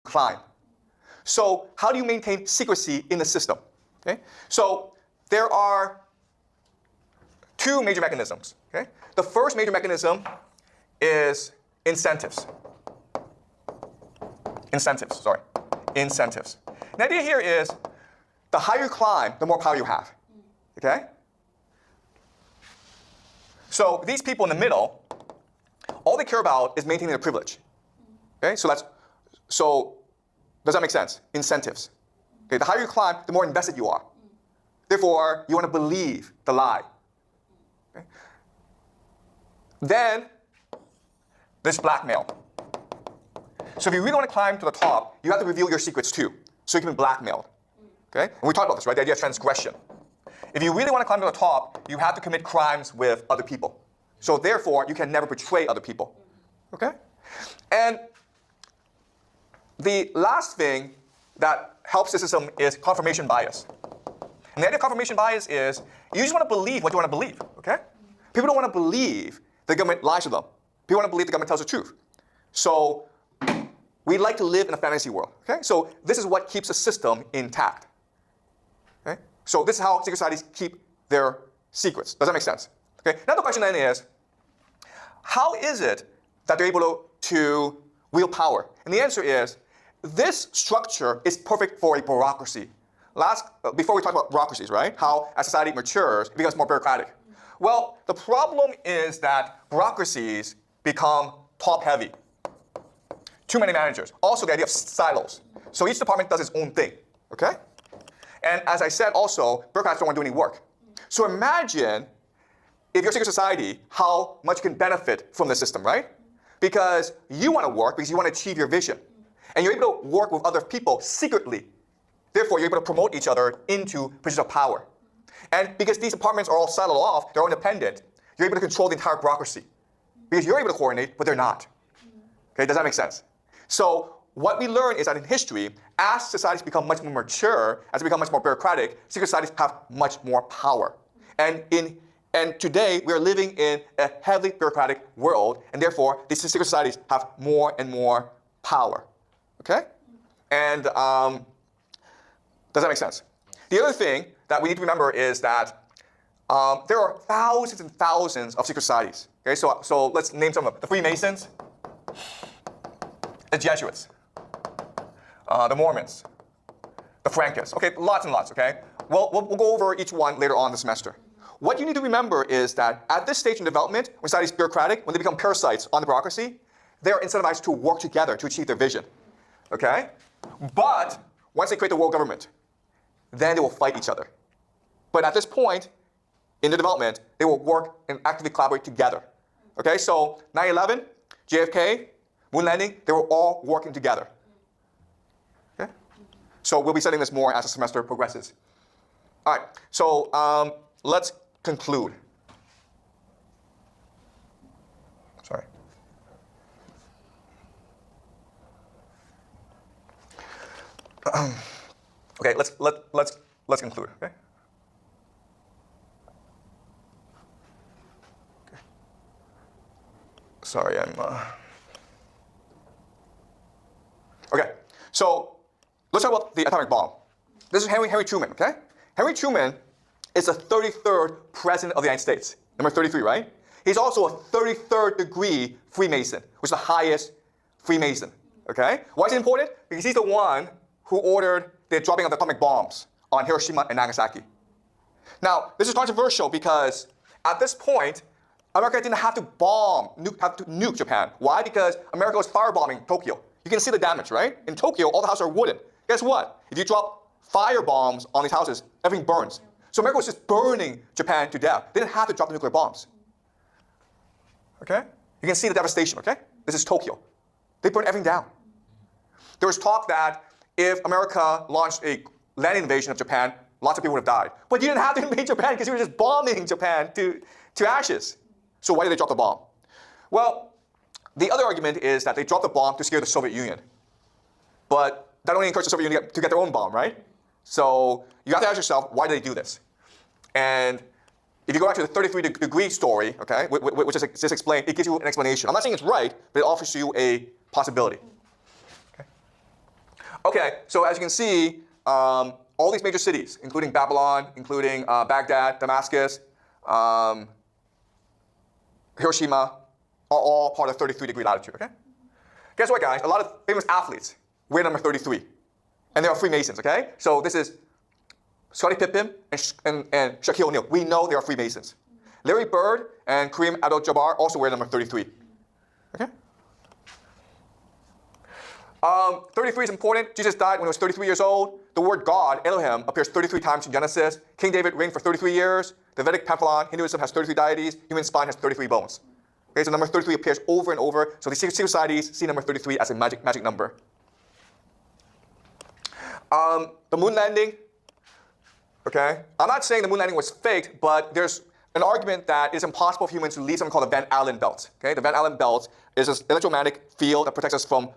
climb. So how do you maintain secrecy in the system? Okay? So there are two major mechanisms. Okay? The first major mechanism is incentives. Incentives. The idea here is the higher you climb, the more power you have. Okay? So these people in the middle, all they care about is maintaining their privilege. Okay? So does that make sense? Incentives. Okay? The higher you climb, the more invested you are. Therefore, you want to believe the lie. Okay? Then there's blackmail. So if you really want to climb to the top, you have to reveal your secrets too, so you can be blackmailed. Okay? And we talked about this, right? The idea of transgression. If you really want to climb to the top, you have to commit crimes with other people. So therefore, you can never betray other people. Okay? And the last thing that helps the system is confirmation bias. And the idea of confirmation bias is you just want to believe what you want to believe. Okay? People don't want to believe the government lies to them. People want to believe the government tells the truth. So we like to live in a fantasy world. Okay? So this is what keeps the system intact. Okay? So this is how secret societies keep their secrets. Does that make sense? Okay? Now the question then is, how is it that they're able to wield power? And the answer is, this structure is perfect for a bureaucracy. Before we talk about bureaucracies, right? How as society matures, it becomes more bureaucratic. Well, the problem is that bureaucracies become top-heavy. Too many managers. Also, the idea of silos. So each department does its own thing. Okay? And as I said, also, bureaucrats don't want to do any work. So imagine, if you're a secret society, how much you can benefit from the system, right? Because you want to work because you want to achieve your vision. And you're able to work with other people secretly. Therefore, you're able to promote each other into positions of power. And because these departments are all siloed off, they're all independent, you're able to control the entire bureaucracy. Because you're able to coordinate, but they're not. Okay, does that make sense? So what we learn is that in history, as societies become much more mature, as they become much more bureaucratic, secret societies have much more power. And today, we are living in a heavily bureaucratic world, and therefore, these secret societies have more and more power. Okay? And does that make sense? The other thing that we need to remember is that there are thousands and thousands of secret societies. Okay, so let's name some of them. The Freemasons, the Jesuits, the Mormons, the Frankists. Okay, lots and lots, okay? We'll go over each one later on in the semester. What you need to remember is that at this stage in development, when society is bureaucratic, when they become parasites on the bureaucracy, they are incentivized to work together to achieve their vision. Okay? But once they create the world government, then they will fight each other. But at this point in the development, they will work and actively collaborate together. Okay, so 9/11, JFK, moon landing, they were all working together. Okay? So we'll be studying this more as the semester progresses. All right, so let's conclude. Sorry. Okay, let's conclude. Okay. Sorry, Okay, so let's talk about the atomic bomb. This is Henry Truman. Okay, Henry Truman is the 33rd president of the United States, number 33, right? He's also a 33rd degree Freemason, which is the highest Freemason. Okay, why is it important? Because he's the one who ordered the dropping of the atomic bombs on Hiroshima and Nagasaki. Now, this is controversial because at this point, America didn't have to nuke Japan. Why? Because America was firebombing Tokyo. You can see the damage, right? In Tokyo, all the houses are wooden. Guess what? If you drop fire bombs on these houses, everything burns. So America was just burning Japan to death. They didn't have to drop the nuclear bombs. Okay? You can see the devastation, okay? This is Tokyo. They burned everything down. There was talk that if America launched a land invasion of Japan, lots of people would have died. But you didn't have to invade Japan because you were just bombing Japan to ashes. So why did they drop the bomb? Well, the other argument is that they dropped the bomb to scare the Soviet Union. But that only encouraged the Soviet Union to get their own bomb, right? So you have to ask yourself, why did they do this? And if you go back to the 33-degree story, okay, which is just explained, it gives you an explanation. I'm not saying it's right, but it offers you a possibility. Okay. Okay, so as you can see, all these major cities, including Babylon, including Baghdad, Damascus, Hiroshima, are all part of 33-degree latitude, okay? Guess what, guys? A lot of famous athletes wear number 33. And they are Freemasons, okay? So this is Scottie Pippen and Shaquille O'Neal. We know they are Freemasons. Larry Bird and Kareem Abdul-Jabbar also wear number 33, okay? 33 is important. Jesus died when he was 33 years old. The word God, Elohim, appears 33 times in Genesis. King David reigned for 33 years. The Vedic pantheon, Hinduism, has 33 deities. Human spine has 33 bones. Okay, so number 33 appears over and over. So the secret societies see number 33 as a magic number. The moon landing. Okay, I'm not saying the moon landing was faked, but there's an argument that it's impossible for humans to leave something called the Van Allen belt. Okay, the Van Allen belt is an electromagnetic field that protects us from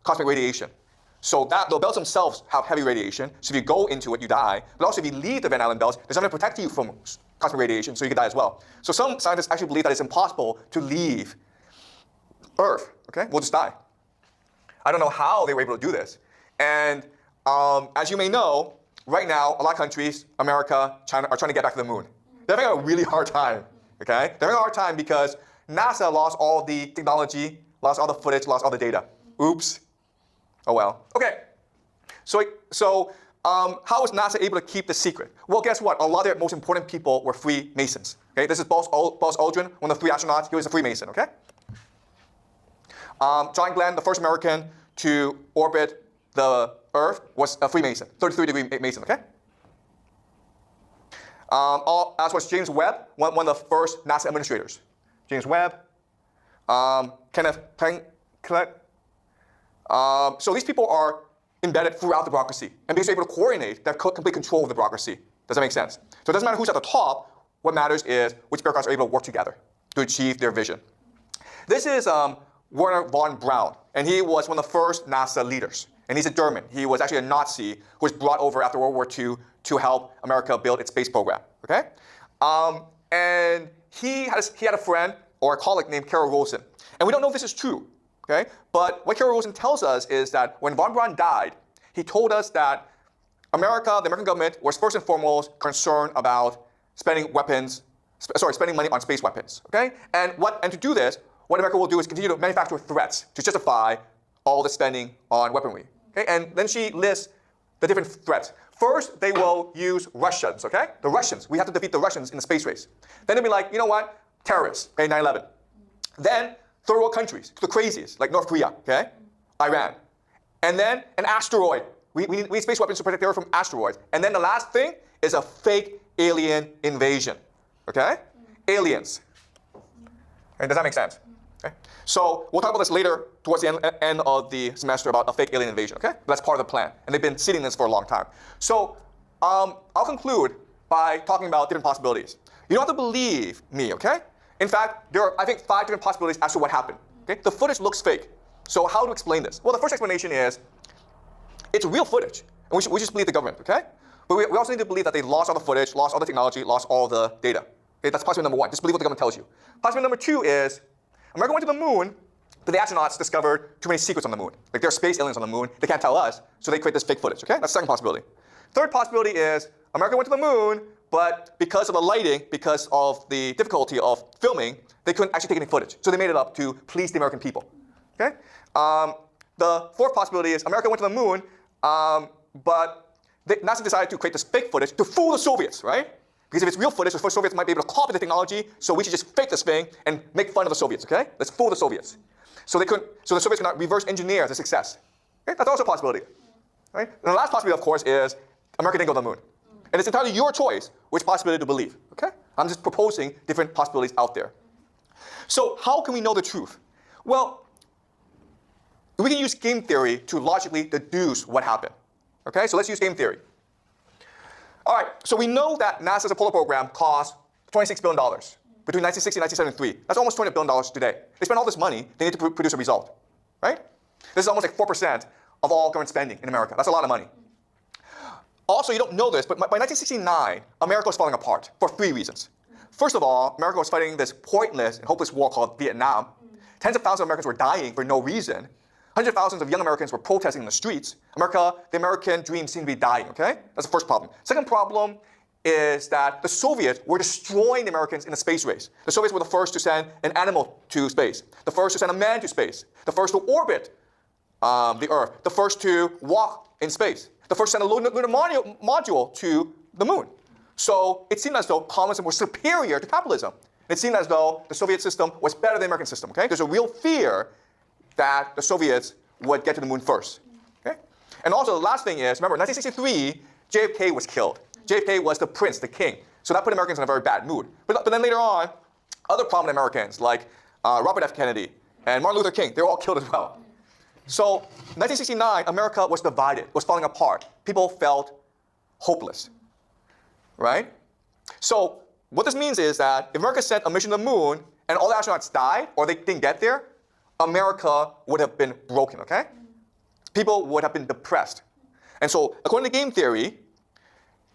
cosmic radiation. So that the belts themselves have heavy radiation. So if you go into it, you die. But also if you leave the Van Allen belt, there's nothing to protect you from cosmic radiation, so you could die as well. So some scientists actually believe that it's impossible to leave Earth. Okay, we'll just die. I don't know how they were able to do this. And as you may know, right now, a lot of countries, America, China, are trying to get back to the moon. They're having a really hard time. Okay, they're having a hard time because NASA lost all the technology, lost all the footage, lost all the data. Oops. Oh well. Okay. So how was NASA able to keep the secret? Well, guess what? A lot of their most important people were Freemasons. Okay. This is Buzz Aldrin, one of the 3 astronauts. He was a Freemason. Okay. John Glenn, the first American to orbit the Earth, was a Freemason, 33-degree Mason. Okay. As was James Webb, one of the first NASA administrators. James Webb, Kenneth Planck. So these people are embedded throughout the bureaucracy and basically able to coordinate, they have complete control of the bureaucracy. Does that make sense? So it doesn't matter who's at the top. What matters is which bureaucrats are able to work together to achieve their vision. This is Werner von Braun, and he was one of the first NASA leaders. And he's a German. He was actually a Nazi who was brought over after World War II to help America build its space program. Okay, and he had a friend or a colleague named Carol Rosen, and we don't know if this is true. Okay, but what Carol Rosen tells us is that when von Braun died, he told us that the American government, was first and foremost concerned about spending money on space weapons. Okay, and to do this, what America will do is continue to manufacture threats to justify all the spending on weaponry. Okay, and then she lists the different threats. First, they will use Russians. Okay, the Russians. We have to defeat the Russians in the space race. Then they'll be like, you know what, terrorists. Okay, 9/11. Then third world countries, the craziest, like North Korea, okay, Iran, and then an asteroid. We need space weapons to protect the Earth from asteroids. And then the last thing is a fake alien invasion. Okay, aliens. Okay, does that make sense? Okay. So we'll talk about this later towards the end of the semester about a fake alien invasion, okay? That's part of the plan. And they've been seeding this for a long time. So I'll conclude by talking about different possibilities. You don't have to believe me, okay? In fact, there are, I think, 5 different possibilities as to what happened. Okay? The footage looks fake. So how to explain this? Well, the first explanation is it's real footage. And we just believe the government, okay? But we also need to believe that they lost all the footage, lost all the technology, lost all the data. Okay? That's possibility number 1. Just believe what the government tells you. Possibility number 2 is America went to the moon, but the astronauts discovered too many secrets on the moon. Like there are space aliens on the moon. They can't tell us, so they create this fake footage. Okay, that's the second possibility. Third possibility is America went to the moon, but because of the lighting, because of the difficulty of filming, they couldn't actually take any footage. So they made it up to please the American people. Okay. The fourth possibility is America went to the moon, but NASA decided to create this fake footage to fool the Soviets, right? Because if it's real footage, the Soviets might be able to copy the technology, so we should just fake this thing and make fun of the Soviets, okay? Let's fool the Soviets. So the Soviets cannot reverse engineer the success. Okay? That's also a possibility. Right? And the last possibility, of course, is America didn't go to the moon. And it's entirely your choice which possibility to believe, okay? I'm just proposing different possibilities out there. So how can we know the truth? Well, we can use game theory to logically deduce what happened. Okay, so let's use game theory. All right, so we know that NASA's Apollo program cost $26 billion between 1960 and 1973. That's almost $20 billion today. They spend all this money, they need to produce a result, right? This is almost like 4% of all government spending in America. That's a lot of money. Also, you don't know this, but by 1969, America was falling apart for 3 reasons. First of all, America was fighting this pointless and hopeless war called Vietnam. Tens of thousands of Americans were dying for no reason. hundreds of thousands of young Americans were protesting in the streets, the American dream seemed to be dying, okay? That's the first problem. Second problem is that the Soviets were destroying the Americans in the space race. The Soviets were the first to send an animal to space, the first to send a man to space, the first to orbit the Earth, the first to walk in space, the first to send a lunar module to the moon. So it seemed as though communism was superior to capitalism. It seemed as though the Soviet system was better than the American system, okay? There's a real fear that the Soviets would get to the moon first, okay? And also the last thing is, remember, in 1963, JFK was killed. JFK was the prince, the king. So that put Americans in a very bad mood. But then later on, other prominent Americans like Robert F. Kennedy and Martin Luther King, they were all killed as well. So 1969, America was divided, was falling apart. People felt hopeless, right? So what this means is that if America sent a mission to the moon and all the astronauts died or they didn't get there, America would have been broken, okay? People would have been depressed. And so according to game theory,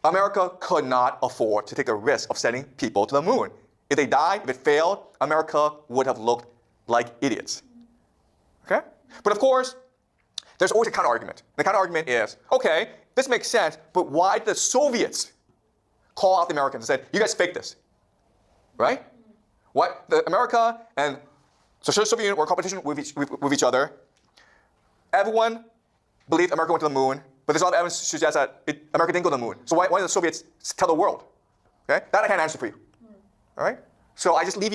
America could not afford to take a risk of sending people to the moon. If they died, if it failed, America would have looked like idiots. Okay? But of course, there's always a counter-argument. The counter-argument is, okay, this makes sense, but why did the Soviets call out the Americans and said, you guys faked this? Right? What? America and the Soviet Union were in competition with each other. Everyone believed America went to the moon. But there's a lot of evidence to suggest that America didn't go to the moon. So why did the Soviets tell the world? Okay? That I can't answer for you. All right? So I just leave you